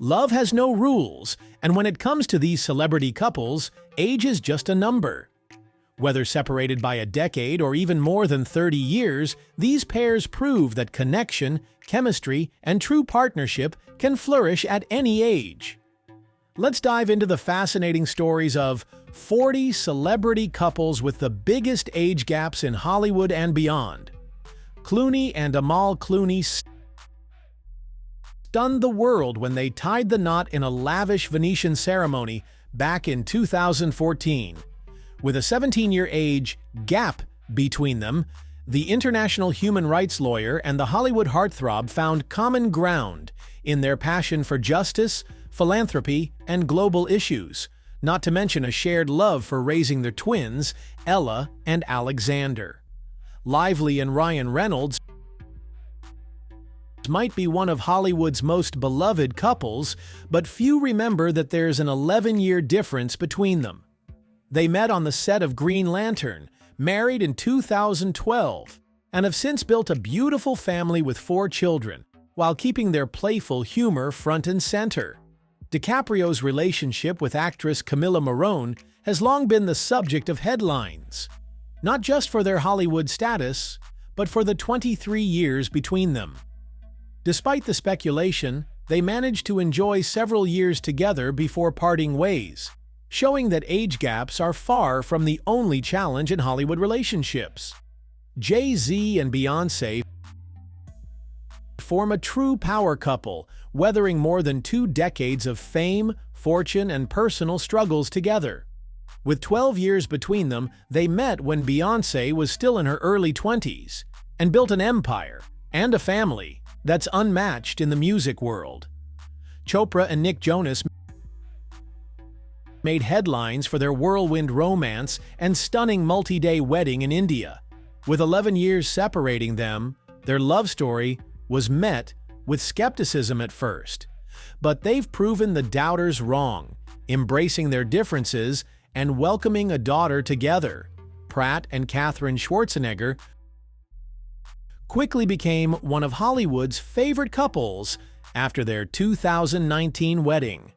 Love has no rules, and when it comes to these celebrity couples, age is just a number. Whether separated by a decade or even more than 30 years, these pairs prove that connection, chemistry, and true partnership can flourish at any age. Let's dive into the fascinating stories of 40 celebrity couples with the biggest age gaps in Hollywood and beyond. Clooney and Amal Clooney stunned the world when they tied the knot in a lavish Venetian ceremony back in 2014. With a 17-year age gap between them, the international human rights lawyer and the Hollywood heartthrob found common ground in their passion for justice, philanthropy, and global issues, not to mention a shared love for raising their twins, Ella and Alexander. Lively and Ryan Reynolds might be one of Hollywood's most beloved couples, but few remember that there's an 11-year difference between them. They met on the set of Green Lantern, married in 2012, and have since built a beautiful family with 4 children, while keeping their playful humor front and center. DiCaprio's relationship with actress Camila Morrone has long been the subject of headlines, not just for their Hollywood status, but for the 23 years between them. Despite the speculation, they managed to enjoy several years together before parting ways, showing that age gaps are far from the only challenge in Hollywood relationships. Jay-Z and Beyoncé form a true power couple, weathering more than 2 decades of fame, fortune, and personal struggles together. With 12 years between them, they met when Beyoncé was still in her early 20s and built an empire and a family that's unmatched in the music world. Chopra and Nick Jonas made headlines for their whirlwind romance and stunning multi-day wedding in India. With 11 years separating them, their love story was met with skepticism at first. But they've proven the doubters wrong, embracing their differences and welcoming a daughter together. Pratt and Katherine Schwarzenegger quickly became one of Hollywood's favorite couples after their 2019 wedding.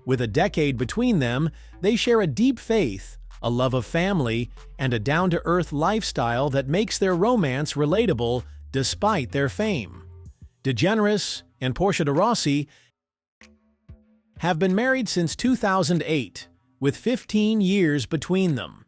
With a decade between them, they share a deep faith, a love of family, and a down-to-earth lifestyle that makes their romance relatable despite their fame. DeGeneres and Portia de Rossi have been married since 2008, with 15 years between them.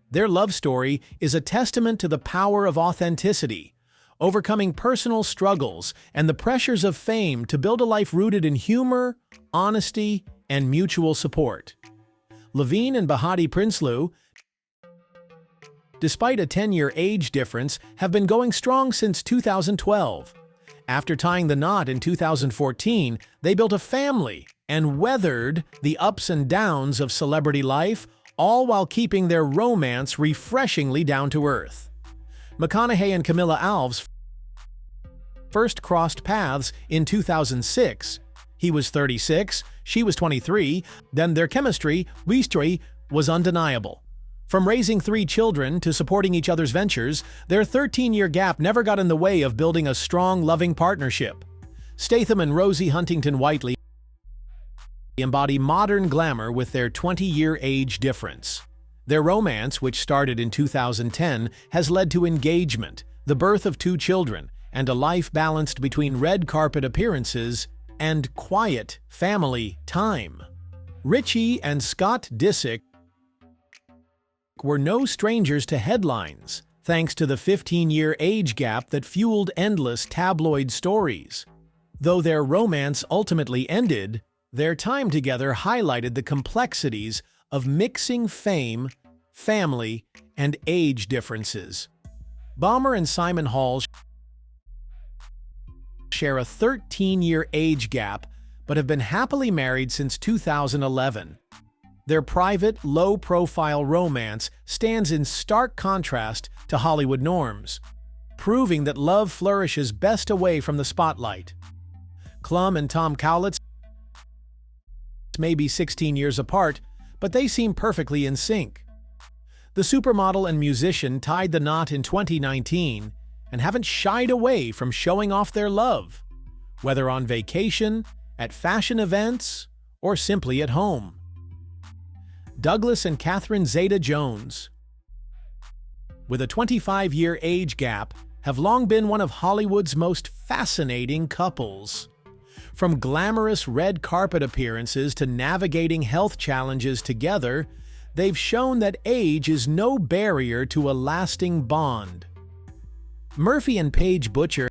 Their love story is a testament to the power of authenticity, overcoming personal struggles and the pressures of fame to build a life rooted in humor, honesty, and mutual support. Levine and Behati Prinsloo, despite a 10-year age difference, have been going strong since 2012. After tying the knot in 2014, they built a family and weathered the ups and downs of celebrity life, all while keeping their romance refreshingly down to earth. McConaughey and Camilla Alves first crossed paths in 2006. He was 36, she was 23, then their chemistry was undeniable. From raising 3 children to supporting each other's ventures, their 13-year gap never got in the way of building a strong, loving partnership. Statham and Rosie Huntington-Whiteley embody modern glamour with their 20-year age difference. Their romance, which started in 2010, has led to engagement, the birth of 2 children, and a life balanced between red carpet appearances and quiet family time. Richie and Scott Disick were no strangers to headlines, thanks to the 15-year age gap that fueled endless tabloid stories. Though their romance ultimately ended, their time together highlighted the complexities of mixing fame, family, and age differences. Dahmer and Simon Hall share a 13-year age gap but have been happily married since 2011. Their private, low-profile romance stands in stark contrast to Hollywood norms, proving that love flourishes best away from the spotlight. Klum and Tom Cowlitz may be 16 years apart, but they seem perfectly in sync. The supermodel and musician tied the knot in 2019 and haven't shied away from showing off their love, whether on vacation, at fashion events, or simply at home. Douglas and Catherine Zeta-Jones, with a 25-year age gap, have long been one of Hollywood's most fascinating couples. From glamorous red carpet appearances to navigating health challenges together, they've shown that age is no barrier to a lasting bond. Murphy and Paige Butcher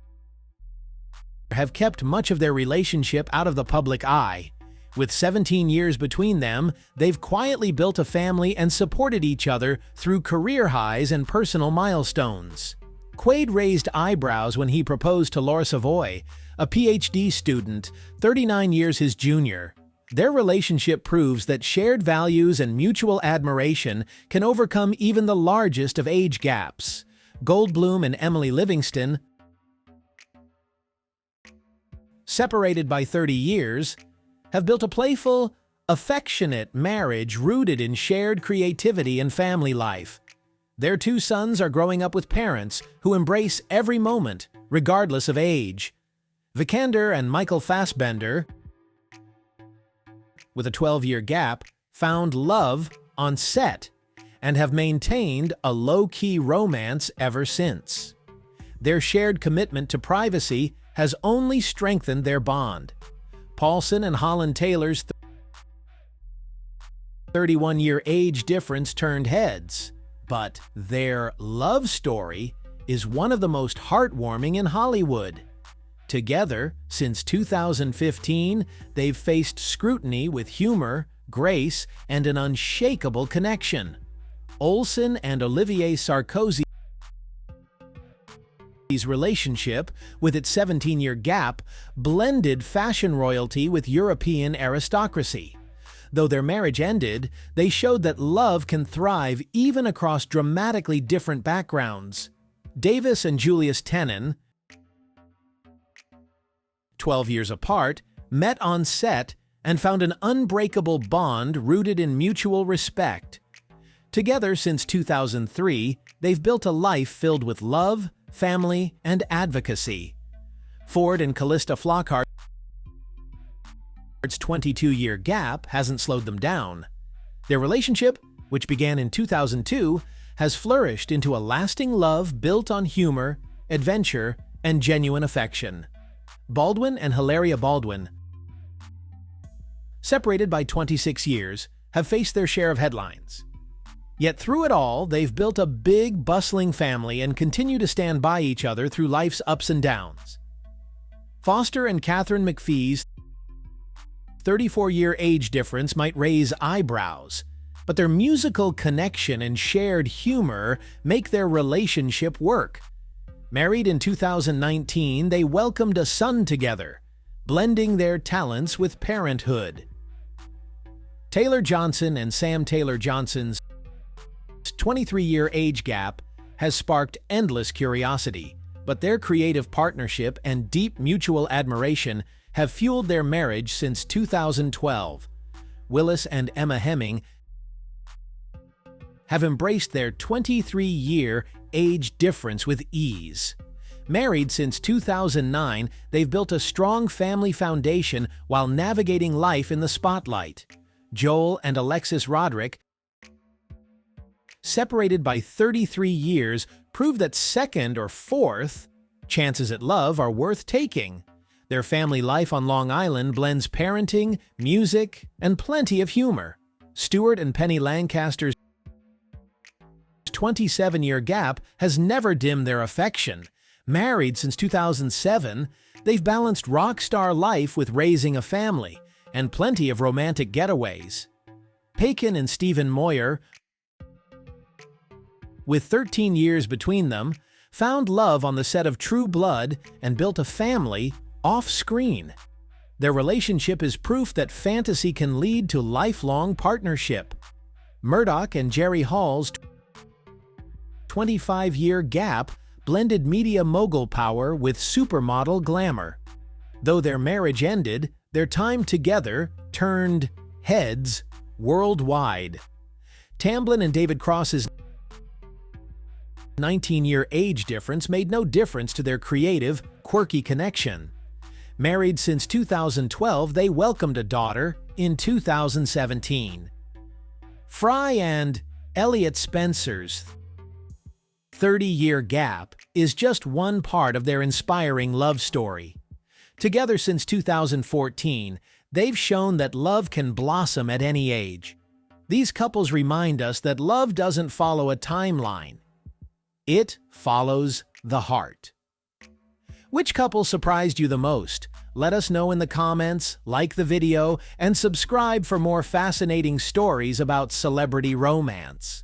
have kept much of their relationship out of the public eye. With 17 years between them, they've quietly built a family and supported each other through career highs and personal milestones. Quaid raised eyebrows when he proposed to Laura Savoy, a PhD student, 39 years his junior. Their relationship proves that shared values and mutual admiration can overcome even the largest of age gaps. Goldblum and Emily Livingston, separated by 30 years, have built a playful, affectionate marriage rooted in shared creativity and family life. Their two sons are growing up with parents who embrace every moment, regardless of age. Vikander and Michael Fassbender, with a 12-year gap, found love on set and have maintained a low-key romance ever since. Their shared commitment to privacy has only strengthened their bond. Paulson and Holland Taylor's 31-year age difference turned heads, but their love story is one of the most heartwarming in Hollywood. Together, since 2015, they've faced scrutiny with humor, grace, and an unshakable connection. Olsen and Olivier Sarkozy's relationship, with its 17-year gap, blended fashion royalty with European aristocracy. Though their marriage ended, they showed that love can thrive even across dramatically different backgrounds. Davis and Julius Tenen, 12 years apart, met on set and found an unbreakable bond rooted in mutual respect. Together since 2003, they've built a life filled with love, family, and advocacy. Ford and Callista Flockhart's 22-year gap hasn't slowed them down. Their relationship, which began in 2002, has flourished into a lasting love built on humor, adventure, and genuine affection. Baldwin and Hilaria Baldwin, separated by 26 years, have faced their share of headlines. Yet through it all, they've built a big, bustling family and continue to stand by each other through life's ups and downs. Foster and Catherine McPhee's 34-year age difference might raise eyebrows, but their musical connection and shared humor make their relationship work. Married in 2019, they welcomed a son together, blending their talents with parenthood. Taylor Johnson and Sam Taylor Johnson's 23-year age gap has sparked endless curiosity, but their creative partnership and deep mutual admiration have fueled their marriage since 2012. Willis and Emma Hemming have embraced their 23-year age difference with ease. Married since 2009, they've built a strong family foundation while navigating life in the spotlight. Joel and Alexis Roderick, separated by 33 years, prove that second or fourth chances at love are worth taking. Their family life on Long Island blends parenting, music, and plenty of humor. Stuart and Penny Lancaster's 27-year gap has never dimmed their affection. Married since 2007, they've balanced rock star life with raising a family, and plenty of romantic getaways. Paikin and Stephen Moyer, with 13 years between them, found love on the set of True Blood and built a family off-screen. Their relationship is proof that fantasy can lead to lifelong partnership. Murdoch and Jerry Hall's 25-year gap blended media mogul power with supermodel glamour. Though their marriage ended, their time together turned heads worldwide. Tamblyn and David Cross's 19-year age difference made no difference to their creative, quirky connection. Married since 2012, they welcomed a daughter in 2017. Fry and Elliot Spencer's 30-year gap is just one part of their inspiring love story. Together since 2014, they've shown that love can blossom at any age. These couples remind us that love doesn't follow a timeline. It follows the heart. Which couple surprised you the most? Let us know in the comments, like the video, and subscribe for more fascinating stories about celebrity romance.